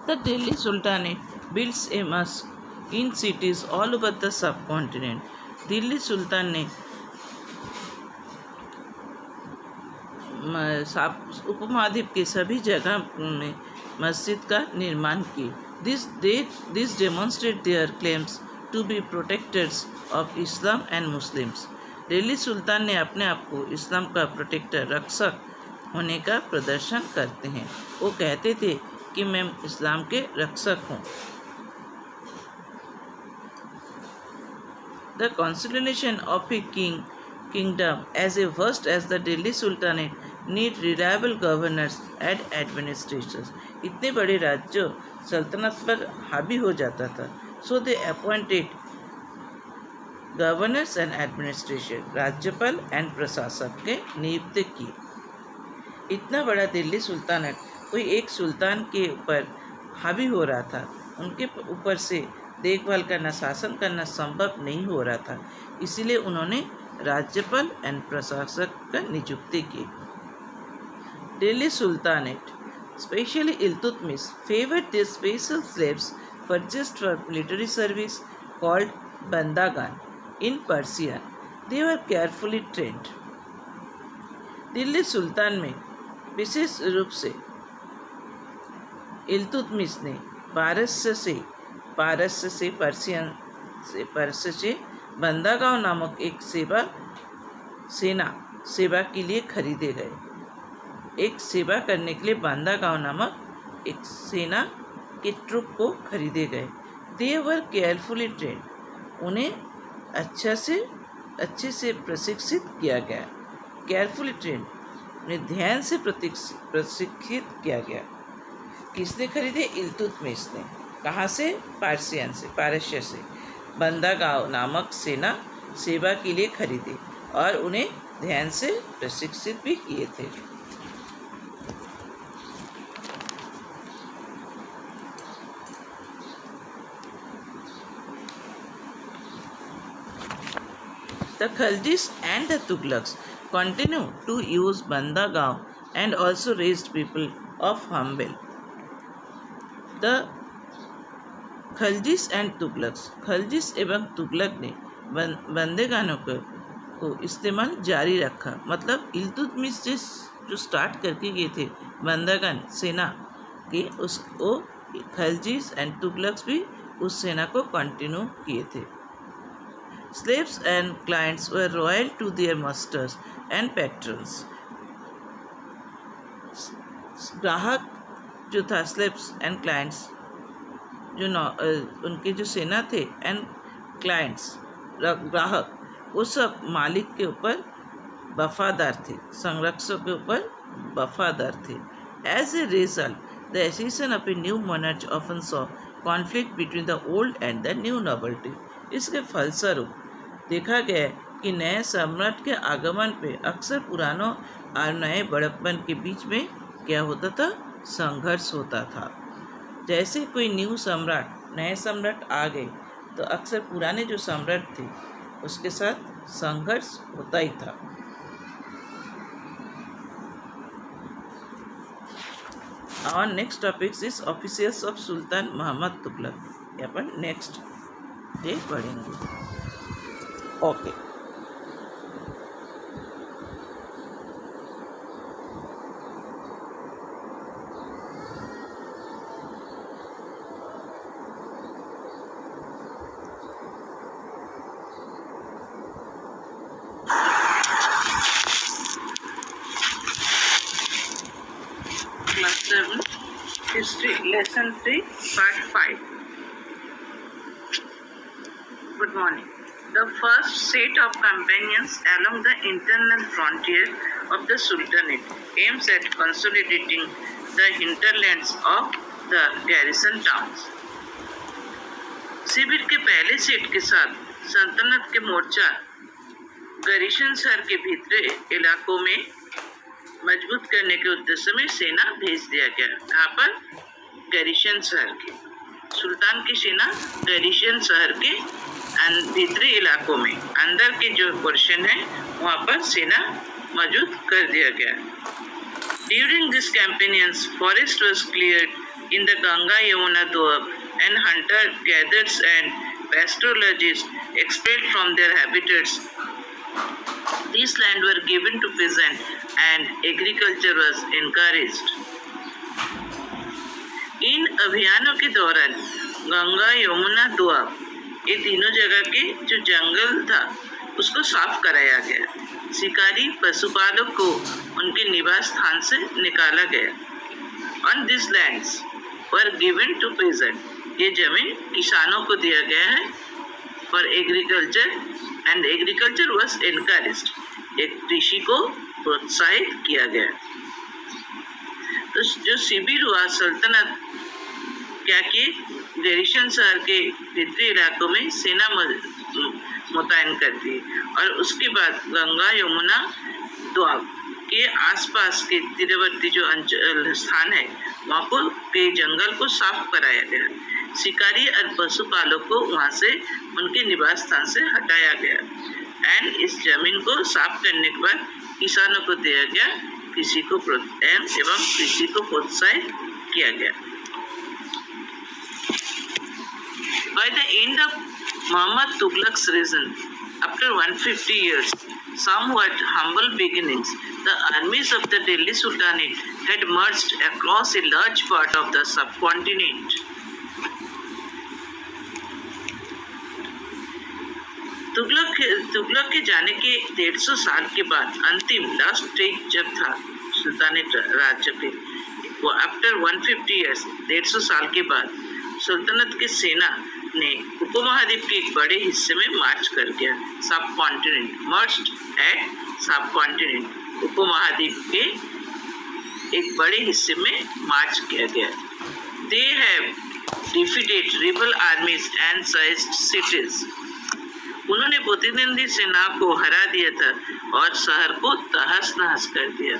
The Delhi Sultanate builds a mosque in cities all over the subcontinent. Delhi सुल्तान ने उपमहाद्वीप के सभी जगह में मस्जिद का निर्माण की. This demonstrate their claims to be protectors of Islam and Muslims. Delhi सुल्तान ने अपने आप को इस्लाम का प्रोटेक्टर, रक्षक होने का प्रदर्शन करते हैं. वो कहते थे कि मैं इस्लाम के रक्षक हूँ. The consolidation of a kingdom as vast as the Delhi Sultanate need reliable governors and administrators. इतने बड़े राज्य सल्तनत पर हावी हो जाता था. So they appointed governors and administration, राज्यपाल एंड प्रशासक के नियुक्त किए. इतना बड़ा दिल्ली सुल्तानत कोई एक सुल्तान के ऊपर हावी हो रहा था. उनके ऊपर से देखभाल करना, शासन करना संभव नहीं हो रहा था. इसीलिए उन्होंने राज्यपाल एंड प्रशासक का नियुक्ति की. Delhi sultanate specially Iltutmish favoured the special slaves purchased for military service called bandagan in Persian. They were carefully trained. Delhi सुल्तान में विशेष रूप से इल्तुतमिश ने पारस्य से बंदागांव नामक एक सेवा के लिए खरीदे गए. एक सेवा करने के लिए बंदागांव नामक एक सेना के ट्रुप को खरीदे गए. दे वर केयरफुली ट्रेंड. उन्हें अच्छे से प्रशिक्षित किया गया. केयरफुली ट्रेंड, उन्हें ध्यान से प्रशिक्षित किया गया. किसने खरीदे? इल्तुतमिश ने. कहाँ से? पारस्य से बंदागांव नामक सेवा के लिए खरीदे और उन्हें ध्यान से प्रशिक्षित भी किए थे. The Khaljis and the Tughlaqs continued to use Bandagaon and also raised people of humble. The Khaljis and Tughlaqs, Khaljis एवं तुगलक ने बंदेगानों को इस्तेमाल जारी रखा. मतलब इल्तुतमिश जो स्टार्ट करके गए थे बंदागान सेना के, उसको खलजिस एंड तुगलक्स भी उस सेना को कंटिन्यू किए थे. Slaves and clients were loyal to their masters and patrons. ग्राहक जो था, स्लेव्स एंड क्लाइंट्स, जो उनके जो सेना थे, एंड क्लाइंट्स ग्राहक, वो सब मालिक के ऊपर वफादार थे, संरक्षक के ऊपर वफादार थे. As a result, the accession of a new monarch often saw conflict between the old and the new nobility. इसके फलस्वरूप देखा गया कि नए सम्राट के आगमन पे अक्सर पुरानों और नए बड़प्पन के बीच में क्या होता था? संघर्ष होता था. जैसे कोई नए सम्राट आ गए तो अक्सर पुराने जो सम्राट थे उसके साथ संघर्ष होता ही था. Our next topic is officials of सुल्तान मोहम्मद तुगलक. यहाँ पर नेक्स्ट डे पढ़ेंगे. Okay. Class 7 History Lesson 3 Part 5. Good morning. The first set of campaigns along the internal frontier of the Sultanate aims at consolidating the hinterlands of the garrison towns. शिविर के पहले set के साथ सल्तनत के मोर्चा garrison शहर के भीतरी इलाकों में मजबूत करने के उद्देश्य में सेना भेज दिया गया. यहाँ पर गैरिसन शहर के सुल्तान की सेना गैरिसन शहर के भीतरी इलाकों में, अंदर के जो पोर्शन है वहाँ पर सेना मौजूद कर दिया गया. During this campaigns forest was cleared in the Ganga Yamuna Doab, and hunter-gatherers and pastoralists expelled from their habitats. These lands were given to peasants and agriculture was encouraged. इन अभियानों के दौरान गंगा यमुना दोआब ये तीनों जगह के जो जंगल था उसको साफ कराया गया। शिकारी पशुपालक को उनके निवास स्थान से निकाला गया। On this lands were given to peasant, ये जमीन किसानों को दिया गया है for agriculture and agriculture was encouraged, एक कृषि को प्रोत्साहित किया गया। तो जो शिविर हुआ सल्तनत क्या किए, गैरिशन शहर के भीतरी इलाकों में सेना मुतयन कर दी और उसके बाद गंगा यमुना दोआब के आसपास के तीरवर्ती जो अंचल स्थान है वहाँ को के जंगल को साफ कराया गया। शिकारी और पशुपालक को वहाँ से उनके निवास स्थान से हटाया गया एंड इस जमीन को साफ करने के बाद किसानों को दिया गया, कृषि को एवं कृषि को प्रोत्साहित किया गया। By the end of Muhammad Tughlaq's reign, after 150 years, somewhat humble beginnings, the armies of the Delhi Sultanate had marched across a large part of the subcontinent. Tughlaq के जाने के 150 साल के बाद अंतिम लास्ट स्टेज जब था सुल्तानेट राज्य के, वो आफ्टर 150 ईयर्स 150 साल के बाद सल्तनत की सेना ने उपमहाद्वीप के एक बड़े हिस्से में मार्च कर गया। सब कॉन्टिनेंट मर्ज्ड एट सब कॉन्टिनेंट, उपमहाद्वीप के एक बड़े हिस्से में मार्च किया गया। They have defeated rebel आर्मीज and sized cities, उन्होंने प्रतिद्वंदी सेना को हरा दिया था और शहर को तहस नहस कर दिया।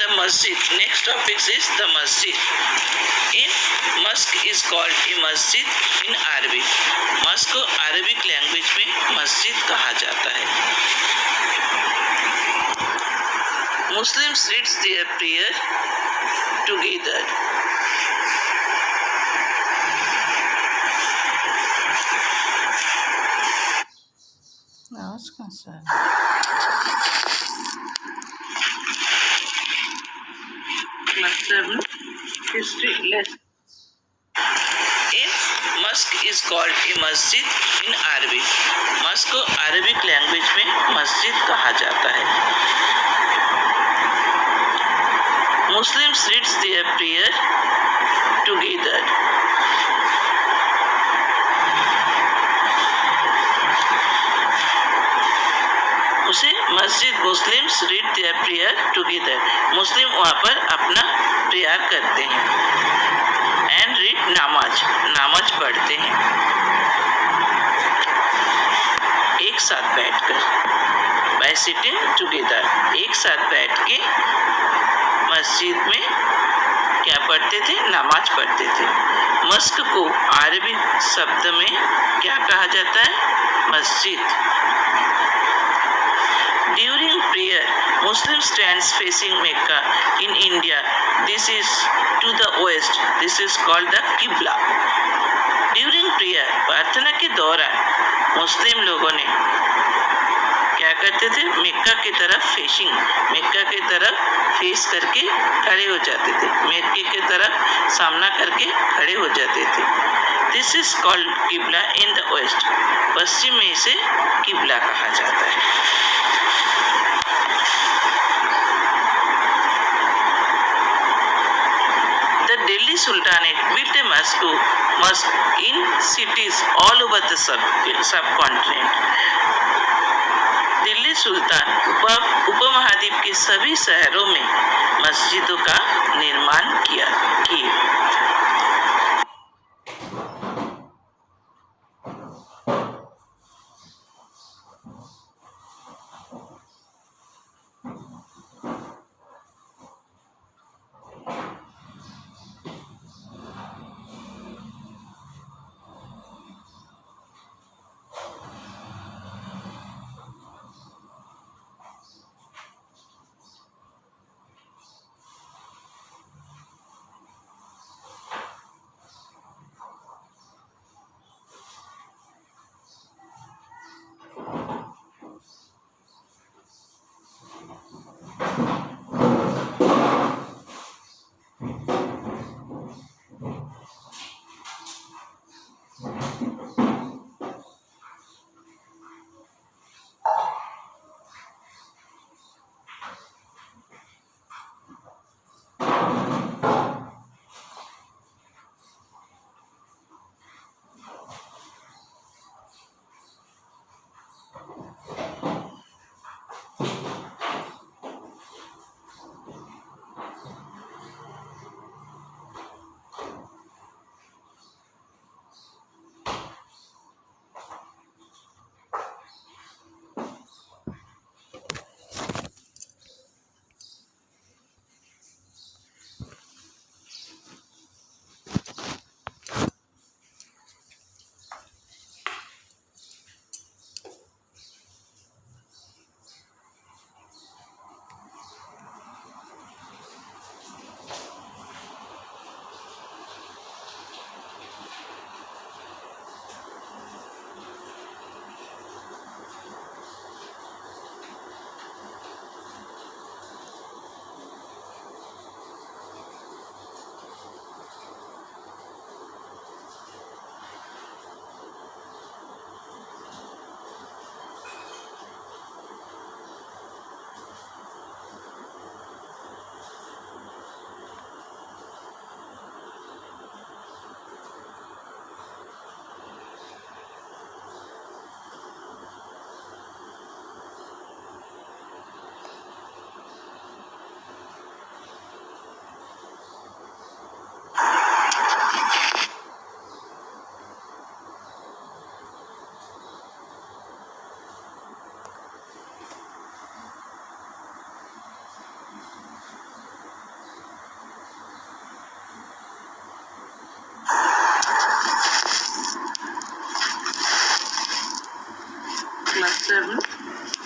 The masjid. Next topic is the masjid. In mosque is called a masjid in Arabic. Mosque को अरबिक लैंग्वेज में मस्जिद कहा जाता है। Muslims read their prayer together. History lesson. A mosque is called a masjid in Arabic. मस्जिद को Arabic language में मस्जिद कहा जाता है। Muslims read their prayer together. उसे मस्जिद Muslims read their prayer together, Muslim वहाँ पर अपना प्रेयर करते हैं। एंड रीड नमाज, नमाज पढ़ते हैं एक साथ बैठकर। बाय सिटिंग टुगेदर, एक साथ बैठ के मस्जिद में क्या पढ़ते थे, नमाज पढ़ते थे। मस्क को अरबी शब्द में क्या कहा जाता है, मस्जिद। During prayer, Muslim stands facing Mecca. In India, this is to the west. This is called the Qibla. During prayer, प्रार्थना के दौरान मुस्लिम लोगों ने क्या करते थे, मक्का की तरफ फेसिंग, मक्का की तरफ फेस करके खड़े हो जाते थे, मक्के की तरफ सामना करके खड़े हो जाते थे। दिस इज कॉल्ड किबला इन द वेस्ट, पश्चिम में इसे किबला कहा जाता है। The Delhi Sultanate built a mosque in cities all over the subcontinent. Delhi सुल्तान उपमहाद्वीप के सभी शहरों में मस्जिदों का निर्माण किए।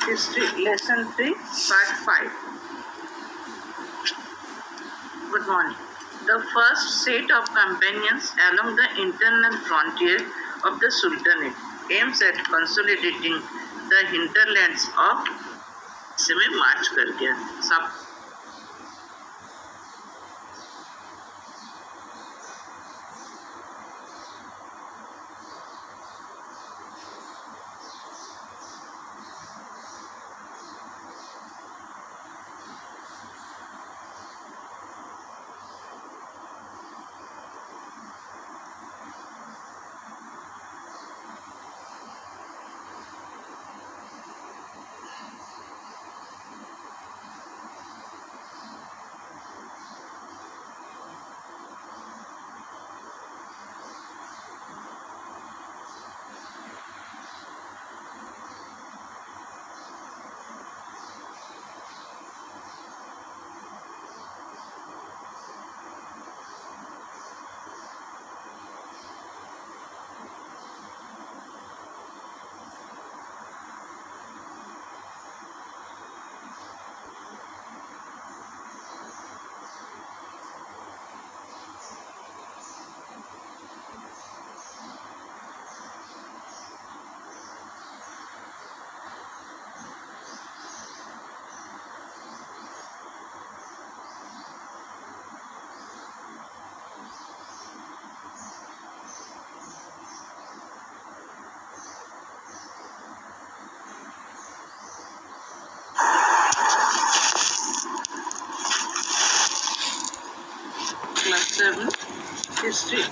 History Lesson 3, Part 5. Good morning. The first set of companions along the internal frontier of the Sultanate aims at consolidating the hinterlands of से में मार्च कर गया सब Class 7 History